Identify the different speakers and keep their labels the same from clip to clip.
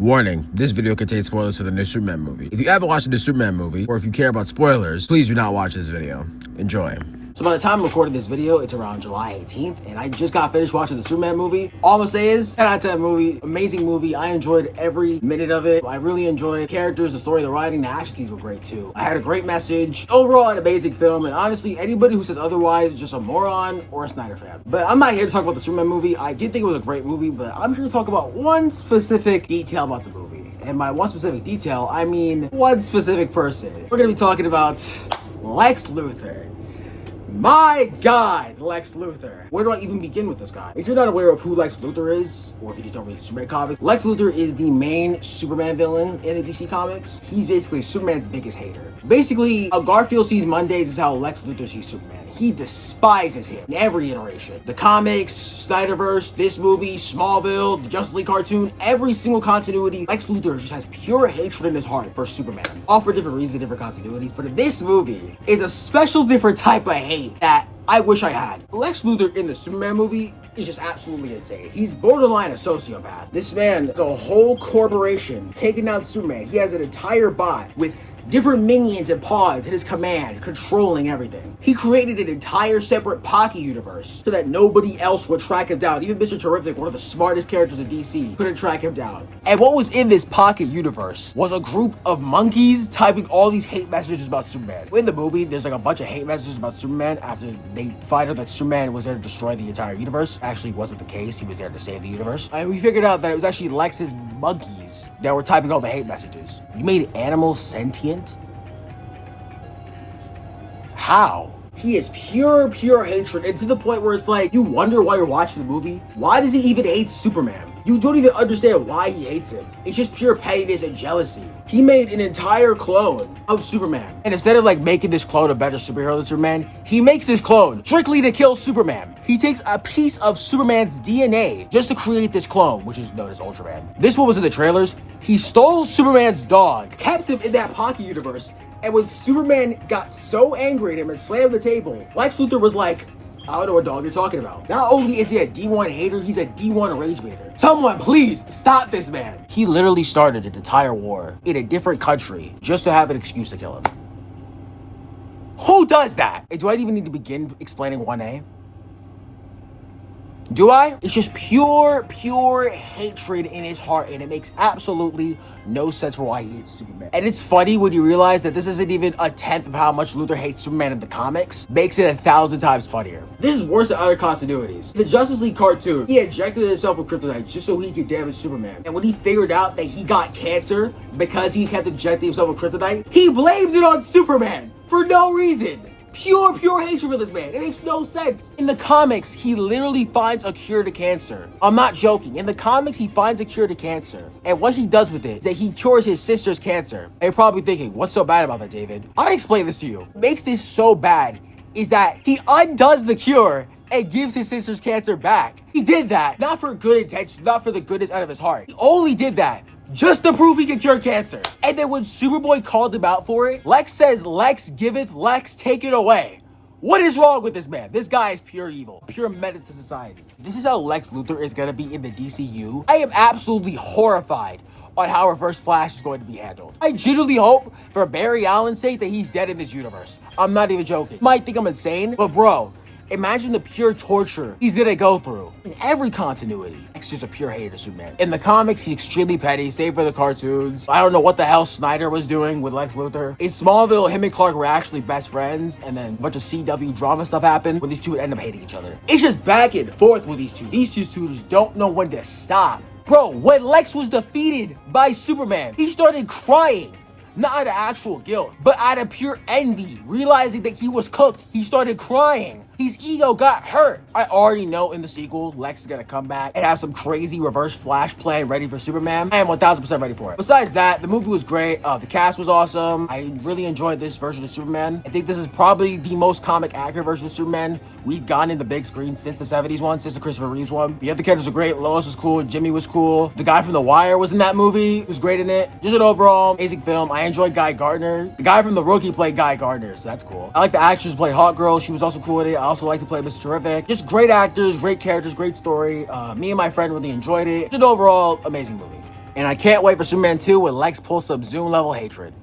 Speaker 1: Warning, this video contains spoilers for the new Superman movie. If you haven't watched the Superman movie, or if you care about spoilers, please do not watch this video. Enjoy. So by the time I'm recording this video, it's around July 18th, and I just got finished watching the Superman movie. All I'm gonna say is, 10 out of 10 movie, amazing movie. I enjoyed every minute of it. I really enjoyed the characters, the story, the writing, the action scenes were great too. I had a great message. Overall, an amazing film, and honestly, anybody who says otherwise is just a moron or a Snyder fan. But I'm not here to talk about the Superman movie. I did think it was a great movie, but I'm here to talk about one specific detail about the movie. And by one specific detail, I mean one specific person. We're gonna be talking about Lex Luthor. My God, Lex Luthor. Where do I even begin with this guy? If you're not aware of who Lex Luthor is, or if you just don't read the Superman comics, Lex Luthor is the main Superman villain in the DC comics. He's basically Superman's biggest hater. Basically, how Garfield sees Mondays is how Lex Luthor sees Superman. He despises him in every iteration. The comics, Snyderverse, this movie, Smallville, the Justice League cartoon, every single continuity, Lex Luthor just has pure hatred in his heart for Superman. All for different reasons, different continuities, but in this movie, is a special different type of hate that I wish I had. Lex Luthor in the Superman movie is just absolutely insane. He's borderline a sociopath. This man is a whole corporation taking down Superman. He has an entire bot with different minions and pods at his command, controlling everything. He created an entire separate pocket universe so that nobody else would track him down. Even Mr. Terrific, one of the smartest characters in DC, couldn't track him down. And what was in this pocket universe was a group of monkeys typing all these hate messages about Superman. In the movie, there's like a bunch of hate messages about Superman after they find out that Superman was there to destroy the entire universe. Actually, it wasn't the case. He was there to save the universe. And we figured out that it was actually Lex's monkeys that were typing all the hate messages. You made animals sentient? How? He is pure hatred, and to the point where it's like, you wonder why you're watching the movie. Why does he even hate Superman? You don't even understand why he hates him. It's just pure pettiness and jealousy. He made an entire clone of Superman. And instead of like making this clone a better superhero than Superman, he makes this clone strictly to kill Superman. He takes a piece of Superman's DNA just to create this clone, which is known as Ultraman. This one was in the trailers. He stole Superman's dog, kept him in that pocket universe, and when Superman got so angry at him and slammed the table, Lex Luthor was like, I don't know what dog you're talking about. Not only is he a D1 hater, he's a D1 rage baiter. Someone please stop this man. He literally started an entire war in a different country just to have an excuse to kill him. Who does that? And do I even need to begin explaining 1A? Do I? It's just pure hatred in his heart, and it makes absolutely no sense for why he hates Superman. And it's funny when you realize that this isn't even a tenth of how much Luthor hates Superman in the comics. Makes it 1,000 times funnier. This is worse than other continuities. The Justice League cartoon, he injected himself with kryptonite just so he could damage Superman. And when he figured out that he got cancer because he kept injecting himself with kryptonite, he blames it on Superman for no reason. Pure hatred for this man. It makes no sense. In the comics, he literally finds a cure to cancer. I'm not joking. In the comics, he finds a cure to cancer. And what he does with it is that he cures his sister's cancer. And you're probably thinking, what's so bad about that, David? I'll explain this to you. What makes this so bad is that he undoes the cure and gives his sister's cancer back. He did that, not for good intentions, not for the goodness out of his heart. He only did that just to prove he can cure cancer. And then when Superboy called him out for it, Lex says, Lex giveth, Lex take it away. What is wrong with this man? This guy is pure evil, pure menace to society. This is how Lex Luthor is gonna be in the DCU. I am absolutely horrified on how Reverse Flash is going to be handled. I genuinely hope, for Barry Allen's sake, that he's dead in this universe. I'm not even joking. You might think I'm insane, but bro, imagine the pure torture he's gonna go through in every continuity. It's just a pure hater of Superman. In the comics, he's extremely petty, save for the cartoons. I don't know what the hell Snyder was doing with Lex Luthor. In Smallville, him and Clark were actually best friends, and then a bunch of CW drama stuff happened when these two would end up hating each other. It's just back and forth with these two. These two just don't know when to stop. Bro, when Lex was defeated by Superman, he started crying. Not out of actual guilt, but out of pure envy. Realizing that he was cooked, he started crying. His ego got hurt. I already know in the sequel, Lex is gonna come back and have some crazy Reverse Flash plan ready for Superman. I am 1000% ready for it. Besides that, the movie was great. The cast was awesome. I really enjoyed this version of Superman. I think this is probably the most comic accurate version of Superman we've gotten in the big screen since the 70s one, since the Christopher Reeves one. The other characters were great. Lois was cool. Jimmy was cool. The guy from The Wire was in that movie. He was great in it. Just an overall amazing film. I enjoyed Guy Gardner. The guy from The Rookie played Guy Gardner, so that's cool. I like the actress who played Hot Girl. She was also cool in it. I also like to play Mr. Terrific. Just great actors, great characters, great story. Me and my friend really enjoyed it. Just an overall amazing movie. And I can't wait for Superman 2 when Lex pulls some Zoom level hatred.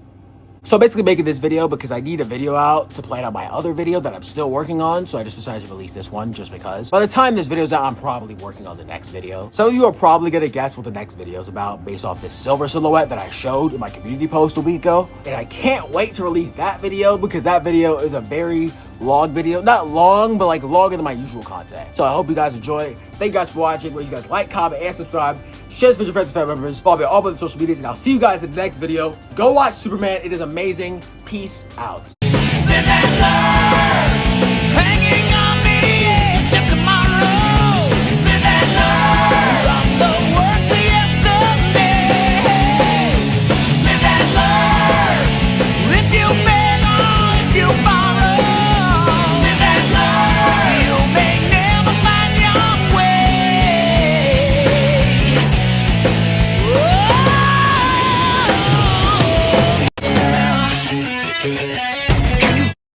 Speaker 1: So I'm basically making this video because I need a video out to plan out my other video that I'm still working on. So I just decided to release this one just because. By the time this video's out, I'm probably working on the next video. Some of you are probably going to guess what the next video is about based off this silver silhouette that I showed in my community post a week ago. And I can't wait to release that video because that video is a very long video. Not long, but like longer than my usual content. So I hope you guys enjoy. Thank you guys for watching. Make sure you guys like, comment, and subscribe. Share this video with friends and family members. Follow me on all my social medias, and I'll see you guys in the next video. Go watch Superman. It is amazing. Peace out.
Speaker 2: Hanging on the edge of tomorrow. Live and learn from the works of yesterday. Live and learn. If you fail or if you borrow. Live and learn. You may never find your way. Oh, yeah.